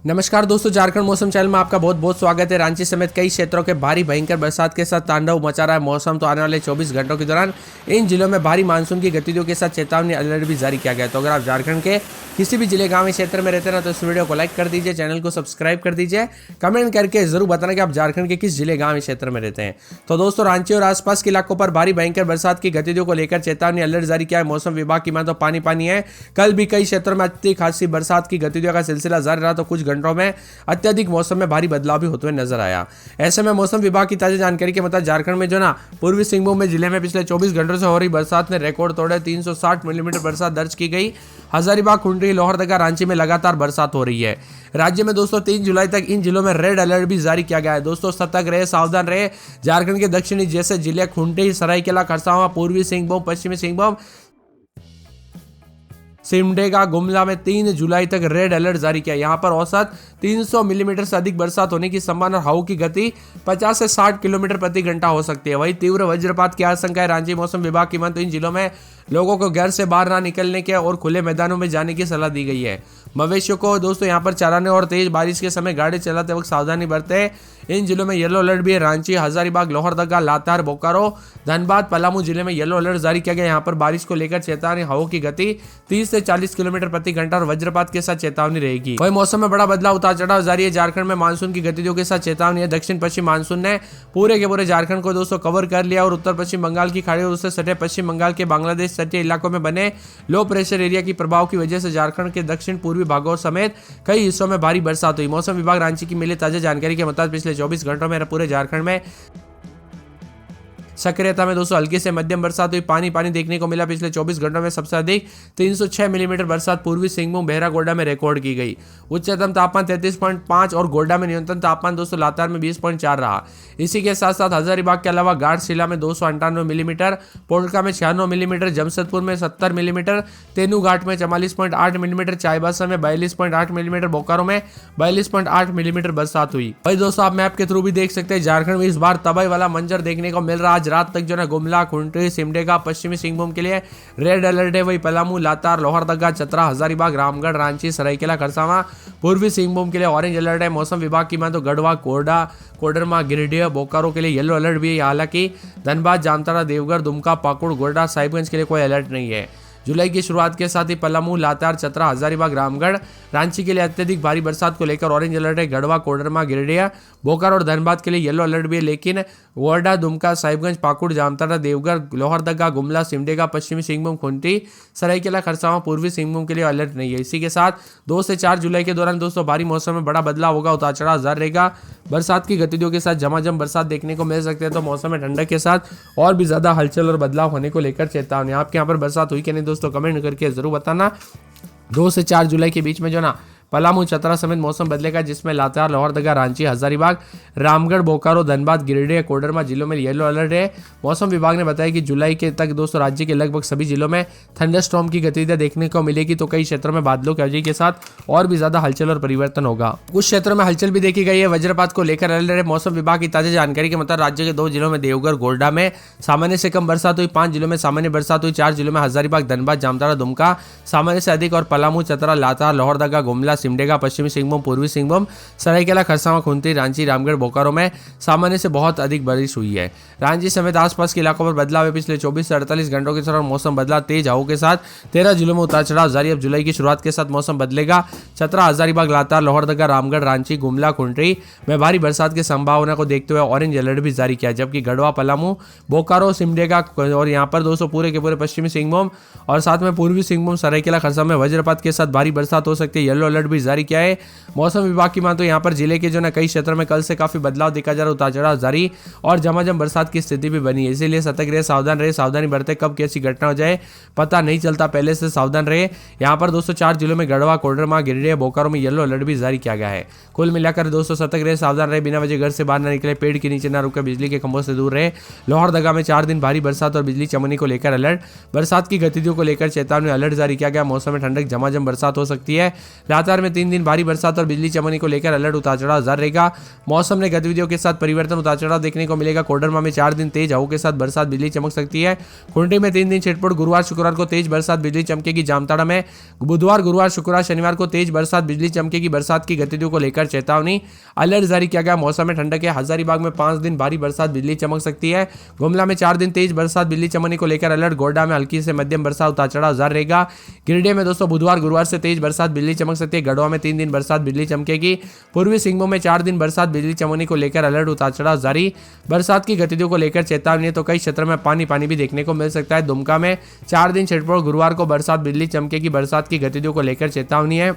नमस्कार दोस्तों, झारखंड मौसम चैनल में आपका बहुत बहुत स्वागत है। रांची समेत कई क्षेत्रों के भारी भयंकर बरसात के साथ तांडव मचा रहा है मौसम। तो आने वाले 24 घंटों के दौरान इन जिलों में भारी मानसून की गतिविधियों के साथ चेतावनी अलर्ट भी जारी किया गया है। तो अगर आप झारखंड के किसी भी जिले गांव क्षेत्र में रहते हैं ना, तो इस वीडियो को लाइक कर दीजिए, चैनल को सब्सक्राइब कर दीजिए, कमेंट करके जरूर बताना कि आप झारखंड के किस जिले गांव क्षेत्र में रहते हैं। तो दोस्तों, रांची और आसपास के इलाकों पर भारी भयंकर बरसात की गतिविधियों को लेकर चेतावनी अलर्ट जारी किया है मौसम विभाग की। तो पानी पानी है। कल भी कई क्षेत्रों में अच्छी खासी बरसात की गतिविधियों का सिलसिला जारी रहा, तो कुछ घंटों में अत्यधिक मौसम में भारी बदलाव भी होते हुए नजर आया। ऐसे में मौसम विभाग की ताजा जानकारी के मुताबिक झारखंड में पूर्वी सिंहभूम में जिले में पिछले 24 घंटों से हो रही बरसात ने रिकॉर्ड तोड़े। 360 मिलीमीटर बरसात दर्ज की गई। हजारीबाग, खुंटी, लोहरदगा, रांची में लगातार बरसात हो रही है। राज्य में दोस्तों 3 जुलाई तक इन जिलों में रेड अलर्ट भी जारी किया गया है। दोस्तों, सतर्क रहे, सावधान रहे। झारखंड के दक्षिणी जैसे जिले खुंटी, सरायकेला, खरसावां, पूर्वी सिंहभूम, पश्चिमी सिंहभूम, सिमडेगा, गुमला में 3 जुलाई तक रेड अलर्ट जारी किया। यहां पर औसत 300 मिलीमीटर से अधिक बरसात होने की संभावना और हवा की गति 50 से 60 किलोमीटर प्रति घंटा हो सकती है। वहीं तीव्र वज्रपात की आशंका है। रांची मौसम विभाग की तो इन जिलों में लोगों को घर से बाहर ना निकलने के और खुले मैदानों में जाने की सलाह दी गई है। मवेशियों को दोस्तों यहां पर चराने और तेज बारिश के समय गाड़ी चलाते वक्त सावधानी बरतें। इन जिलों में येलो अलर्ट भी है। रांची, हजारीबाग, लोहरदगा, लातेहार, बोकारो, धनबाद, पलामू जिले में येलो अलर्ट जारी किया गया। यहाँ पर बारिश को लेकर चेतावनी, हवा की गति 30 से 40 किलोमीटर प्रति घंटा और वज्रपात के साथ चेतावनी रहेगी। वही मौसम में बड़ा बदलाव, उतार चढ़ाव जारी है। झारखंड में मानसून की गतिविधियों के साथ चेतावनी है। दक्षिण पश्चिम मानसून ने पूरे के पूरे झारखंड को दोस्तों कवर कर लिया और उत्तर पश्चिम बंगाल की खाड़ी और उससे सटे पश्चिम बंगाल के बांग्लादेश तटीय इलाकों में बने लो प्रेशर एरिया की प्रभाव की वजह से झारखंड के दक्षिण पूर्वी भागों समेत कई हिस्सों में भारी बरसात हुई। मौसम विभाग रांची की मिली ताजा जानकारी के मुताबिक पिछले 24 घंटों में पूरे झारखंड में सक्रियता में दोस्तों हल्की से मध्यम बरसात हुई। पानी पानी देखने को मिला। पिछले 24 घंटों में सबसे अधिक 306 मिलीमीटर बरसात पूर्वी सिंहभूम, बहरागोड़ा में रिकॉर्ड की गई। उच्चतम तापमान 33.5 और गोड्डा में न्यूनतम तापमान दोस्तों लातेहार में 20.4 रहा। इसी के साथ साथ हजारीबाग के अलावा घाटशिला में 298 मिलीमीटर, पोटका में 96 मिलीमीटर, जमशेदपुर में 70 मिलीमीटर, तेनूघाट में 44.8 मिलीमीटर, चाईबासा में 42.8 मिलीमीटर, बोकारो में 42.8 मिलीमीटर बरसात हुई। भाई दोस्तों, आप मैप के थ्रू भी देख सकते हैं झारखंड में इस बार तबाही वाला मंजर देखने को मिल रहा। रात तक गुमला, खुंटी, सिमडेगा, पश्चिमी सिंहभूम के लिए रेड अलर्ट है। वही पलामू, लातेहार, लोहरदगा, चतरा, हजारीबाग, रामगढ़, रांची, सरायकेला, खरसावां, पूर्वी सिंहभूम के लिए ऑरेंज अलर्ट है। मौसम विभाग की तो गढ़वा, कोरडा, कोडरमा, गिरिडीह, बोकारो के लिए येलो अलर्ट भी है। हालांकि धनबाद, जामताड़ा, देवघर, दुमका, पाकुड़, गोड्डा, साहिबगंज के लिए कोई अलर्ट नहीं है। जुलाई की शुरुआत के साथ ही पलामू, लातेहार, चतरा, हजारीबाग, रामगढ़, रांची के लिए अत्यधिक भारी बरसात को लेकर ऑरेंज अलर्ट है। गढ़वा, कोडरमा, गिरिडीह, बोकारो और धनबाद के लिए येलो अलर्ट भी है। लेकिन गोड्डा, दुमका, साहिबगंज, पाकुड़, जामताड़ा, देवघर, लोहरदगा, गुमला, सिमडेगा, पश्चिमी सिंहभूम, खुंटी, सरायकेला, खरसावां, पूर्वी सिंहभूम के लिए अलर्ट नहीं है। इसी के साथ 2 से 4 जुलाई के दौरान दोस्तों भारी मौसम में बड़ा बदलाव होगा, उतार चढ़ाव जारी रहेगा। बरसात की गतिविधियों के साथ झमाझम बरसात देखने को मिल सकते हैं। तो मौसम में ठंडक के साथ और भी ज्यादा हलचल और बदलाव होने को लेकर चेतावनी। आपके यहाँ पर बरसात हुई कि नहीं दोस्तों, कमेंट करके जरूर बताना। 2 से 4 जुलाई के बीच में पलामू, चतरा समेत मौसम बदलेगा, जिसमें लातेहार, लोहरदगा, रांची, हजारीबाग, रामगढ़, बोकारो, धनबाद, गिरिडीह, कोडरमा जिलों में येलो अलर्ट है। मौसम विभाग ने बताया कि जुलाई के तक दोस्तों राज्य के लगभग सभी जिलों में थंडरस्टॉर्म की गतिविधियां देखने को मिलेगी। तो कई क्षेत्रों में बादलों की वजह के साथ और भी ज्यादा हलचल और परिवर्तन होगा। कुछ क्षेत्रों में हलचल भी देखी गई है। वज्रपात को लेकर अलर्ट है। मौसम विभाग की ताजा जानकारी के मुताबिक राज्य के 2 जिलों में देवघर, गोड्डा में सामान्य से कम बरसात हुई। 5 जिलों में सामान्य बरसात हुई। 4 जिलों में हजारीबाग, धनबाद, जामताड़ा, दुमका सामान्य से अधिक और पलामू, चतरा, लातेहार, लोहरदगा, गुमला, सिमडेगा, पश्चिमी सिंहभूम, पूर्वी सिंहभूम, सरायकेला, खरसावां, खुंटी, रांची, रामगढ़, बोकारो में सामान्य से बहुत अधिक बारिश हुई है। रांची समेत आसपास के इलाकों पर बदलाव है। पिछले 24 से 48 घंटों के दौरान मौसम बदला। तेज हवाओं के साथ 13 जिलों में उतार चढ़ाव जारी। अब जुलाई की शुरुआत के साथ मौसम बदलेगा। चतरा, हजारीबाग, लातेहार, लोहरदगा, रामगढ़, रांची, गुमला, खुंटी में भारी बरसात की संभावना को देखते हुए ऑरेंज अलर्ट भी जारी किया। जबकि गढ़वा, पलामू, बोकारो, सिमडेगा और यहाँ पर दोस्तों पूरे के पूरे पश्चिमी सिंहभूम और साथ में पूर्वी सिंहभूम, सरायकेला, खरसावां में वज्रपात के साथ भारी बरसात हो सकती है। येलो अलर्ट भी जारी किया है मौसम विभाग की तो यहाँ पर जिले के कई क्षेत्रों में कल से काफी बदलाव देखा जा रहा है। उतार चढ़ाव जारी और झमाझम बरसात की स्थिति भी बनी है। इसीलिए सतर्क रहे, सावधान रहे। सावधानी बरते, कब कैसी घटना हो जाए पता नहीं चलता, पहले से सावधान रहे। यहाँ पर दोस्तों 4 जिलों में गढ़वा, कोडरमा, गिरिडीह, बोकारो में येलो अलर्ट भी जारी किया गया है। कुल मिलाकर दोस्तों सतर्क रहे, सावधान रहे, बिना वजह घर से बाहर न निकले, पेड़ के नीचे न रुके, बिजली के खंभों से दूर रहे। लोहरदगा में 4 दिन भारी बरसात और बिजली चमकने को लेकर अलर्ट। बरसात की गतिविधियों को लेकर चेतावनी, अलर्ट जारी किया गया। मौसम में ठंडक, झमाझम बरसात हो सकती है। लातेहार लातार में 3 दिन भारी बरसात और बिजली चमकने को लेकर अलर्ट, उतार चढ़ाव जारी रहेगा। मौसम में गतिविधियों के साथ परिवर्तन, उतार चढ़ाव देखने को मिलेगा। कोडरमा में 4 दिन तेज हवाओं के साथ बरसात बिजली चमक सकती है। खुंटी में 3 दिन छिटपुट, गुरुवार शुक्रवार को तेज बरसात बिजली चमकेगी। जामताड़ा में बुधवार गुरुवार शुक्रवार शनिवार को तेज बरसात बिजली चमकेगी। बरसात की गतिविधियों को लेकर चेतावनी, अलर्ट जारी किया गया। मौसम में ठंडक है। हजारीबाग में 5 दिन भारी बरसात बिजली चमक सकती है। गुमला में 4 दिन तेज बरसात बिजली चमकने को लेकर अलर्ट। गोड्डा में हल्की से मध्यम बरसात, उतार चढ़ाव जारी रहेगा। गिरिडीह में दोस्तों बुधवार गुरुवार से तेज बरसात बिजली चमक सकती है। गढ़वा में 3 दिन बरसात बिजली चमकेगी। पूर्वी सिंहभूम में 4 दिन बरसात बिजली चमकने को लेकर अलर्ट, उतार चढ़ाव जारी। बरसात की गतिविधियों को लेकर चेतावनी, तो कई क्षेत्रों में पानी भी देखने को मिल सकता है। दुमका में 4 दिन छिटपुट, गुरुवार को बरसात बिजली चमकेगी। बरसात की गतिविधियों को लेकर चेतावनी है।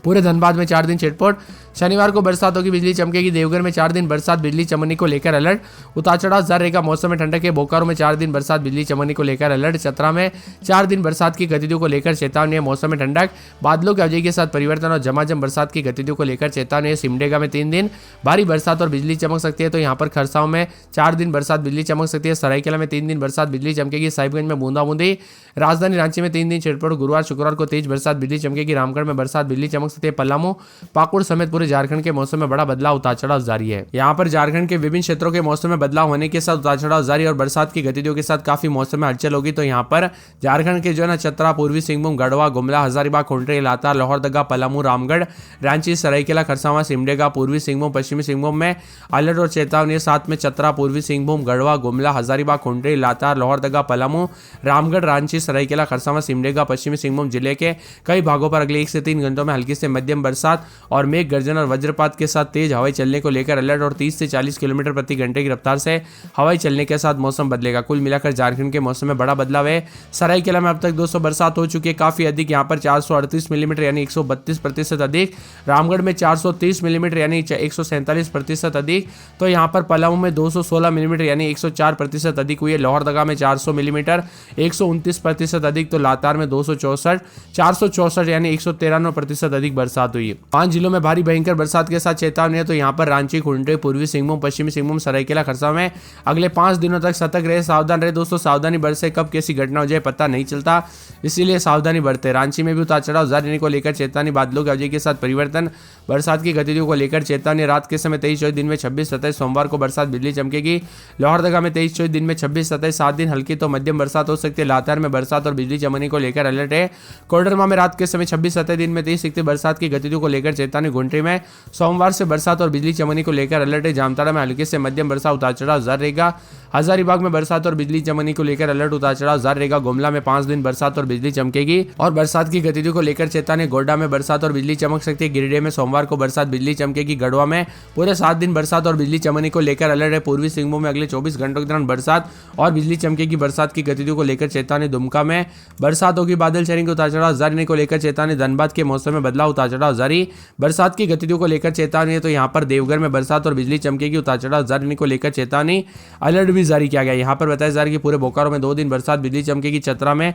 पूरे धनबाद में 4 दिन छिटपुट, शनिवार को बरसात होगी, बिजली चमकेगी। देवघर में 4 दिन बरसात बिजली चमकने को लेकर अलर्ट, उतार चढ़ाव जारी रहेगा। मौसम में ठंडक है। बोकारो में 4 दिन बरसात बिजली चमकने को लेकर अलर्ट। चतरा में 4 दिन बरसात की गतिविधियों को लेकर चेतावनी है। मौसम में ठंडक, बादलों की अवधि के साथ परिवर्तन और झमाझम बरसात की गतिविधियों को लेकर चेतावनी है। सिमडेगा में 3 दिन भारी बरसात और बिजली चमक सकती है। तो यहाँ पर खरसाव में 4 दिन बरसात बिजली चमक सकती है। सरायकेला में 3 दिन बरसात बिजली चमकेगी। साहिबगंज में बूंदाबूंदी। राजधानी रांची में 3 दिन छिटपुट, गुरुवार शुक्रवार को तेज बरसात बिजली चमकेगी। रामगढ़ में बरसात बिजली चमक सकती है। पलामू पाकुड़ समेत पूरे झारखंड के मौसम में बड़ा बदलाव, उतार चढ़ाव जारी है। यहाँ पर झारखंड के विभिन्न क्षेत्रों के मौसम में बदलाव होने के साथ उतार चढ़ाव जारी और बरसात की गतिविधियों के साथ काफी मौसम में हलचल होगी। तो यहाँ पर झारखंड के जो है ना चतरा, पूर्वी सिंहभूम, गढ़वा, गुमला, हजारीबाग, खुंटी, लातार, लोहरदगा, पलामू, रामगढ़, रांची, सरायकेला, खरसावां, सिमडेगा, पूर्वी सिंहभूम, पश्चिमी सिंहभूम में अलर्ट और चेतावनी। साथ में चतरा, पूर्वी सिंहभूम, गढ़वा, गुमला, हजारीबाग, खुंटी, लातार, लोहरदगा, पलामू, रामगढ़, रांची, सरायकेला, खरसावां, सिमडेगा, पश्चिमी सिंहभूम जिले के कई भागों पर अगले 1 से 3 घंटों में हल्की से मध्यम बरसात और मेघ गर्जन और वज्रपात के साथ तेज हवाएं चलने को लेकर अलर्ट और 30 से 40 किलोमीटर प्रति घंटे की रफ्तार से हवाएं चलने के साथ मौसम बदलेगा। कुल मिलाकर झारखंड के मौसम में बड़ा बदलाव है। सरायकेला में अब तक 200 बरसात हो चुकी है, काफी अधिक, यहाँ पर 438 मिलीमीटर यानी 132% अधिक। रामगढ़ में 430 मिलीमीटर यानी 147% अधिक। तो यहाँ पर पलामू में 216 मिलीमीटर यानी 104% अधिक हुई है। लोहरदगा में 400 मिलीमीटर 129% अधिक। तो लातार में 464 यानी 193% अधिक बरसात हुई है। 5 जिलों में भारी भयंकर बरसात के साथ चेतावनी है। तो यहाँ पर रांची, खुंटी, पूर्वी सिंहभूम, पश्चिमी सिंहभूम, सरायकेला, खरसावां में अगले 5 दिनों तक सतर्क रहे, सावधान रहे। दोस्तों सावधानी बरसे, कब कैसी घटना हो जाए पता नहीं चलता, इसीलिए सावधानी बरते। रांची में भी उतार चढ़ाव जारी रहने को लेकर चेतावनी, बादलों की अवधि के साथ परिवर्तन, बरसात की गतिविधियों को लेकर चेतावनी। रात के समय 23-24 दिन में 26-27 सोमवार को बरसात बिजली चमकेगी। लोहरदगा में 23-24 दिन में 26-27 7 दिन हल्की तो मध्यम बरसात हो सकती है। लातार में बरसात और बिजली चमकने को लेकर अलर्ट है। कोडरमा में रात के समय 26-27 दिन में 23 बरसात की गतिविधियों को लेकर चेतावनी। गुंटी में सोमवार से बरसात और बिजली चमकने को लेकर अलर्ट है। जामताड़ा में हल्की से मध्यम बरसात, उतार चढ़ाव जारी रहेगा। हजारीबाग में बरसात और बिजली चमकने को लेकर अलर्ट, उतार चढ़ाव जारी रहेगा। गुमला में 5 दिन बरसात और बिजली चमकेगी और बरसात की गतिविधियों को लेकर चेतावनी। गोड्डा में बरसात और बिजली चमक सकती है। गिरिडीह में सोमवार को बरसात बिजली चमकेगी। गढ़वा में पूरे 7 दिन बरसात और बिजली चमकने को लेकर अलर्ट है। पूर्वी सिंहभूम में अगले 24 घंटों के दौरान बरसात और बिजली चमकेगी। बरसात की गतिविधियों को लेकर चेतावनी। दुमका में बरसात होगी, बादल छाएंगे, उतार चढ़ाव जारी रहने को लेकर चेतावनी। धनबाद के मौसम में बदलाव, उतार चढ़ाव जारी। बरसात की गतिविधियों को लेकर चेतावनी है। तो यहाँ पर देवघर में बरसात और बिजली चमकेगी, उतार चढ़ाव जारी रहने को लेकर चेतावनी। अलर्ट भी जारी किया गया। यहाँ पर बताया जा रहा है कि पूरे बोकारो में 2 दिन बरसात बिजली चमकेगी। चतरा में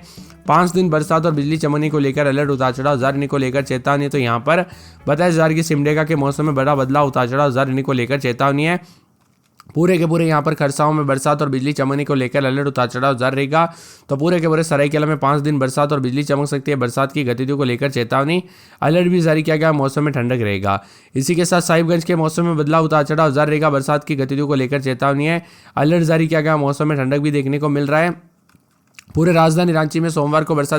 5 दिन बरसात और बिजली चमकने को लेकर अलर्ट, उतार चढ़ाव जारी रहने को लेकर चेतावनी। तो यहाँ पर बताया जा रहा है कि सिमडेगा के मौसम में बड़ा बदलाव, उतार चढ़ाव जारी रहने को लेकर चेतावनी है। पूरे के पूरे यहाँ पर खरसावां में बरसात और बिजली चमकने को लेकर अलर्ट, उतार चढ़ाव जारी रहेगा। तो पूरे के पूरे सरायकेला में 5 दिन बरसात और बिजली चमक सकती है। बरसात की गतिविधियों को लेकर चेतावनी, अलर्ट भी जारी किया गया। मौसम में ठंडक रहेगा। इसी के साथ साहिबगंज के मौसम में बदलाव, उतार चढ़ाव जारी रहेगा। बरसात की गतिविधियों को लेकर चेतावनी है, अलर्ट जारी किया गया। मौसम में ठंडक भी देखने को मिल रहा है। पूरे राजधानी रांची में सोमवार को बरसात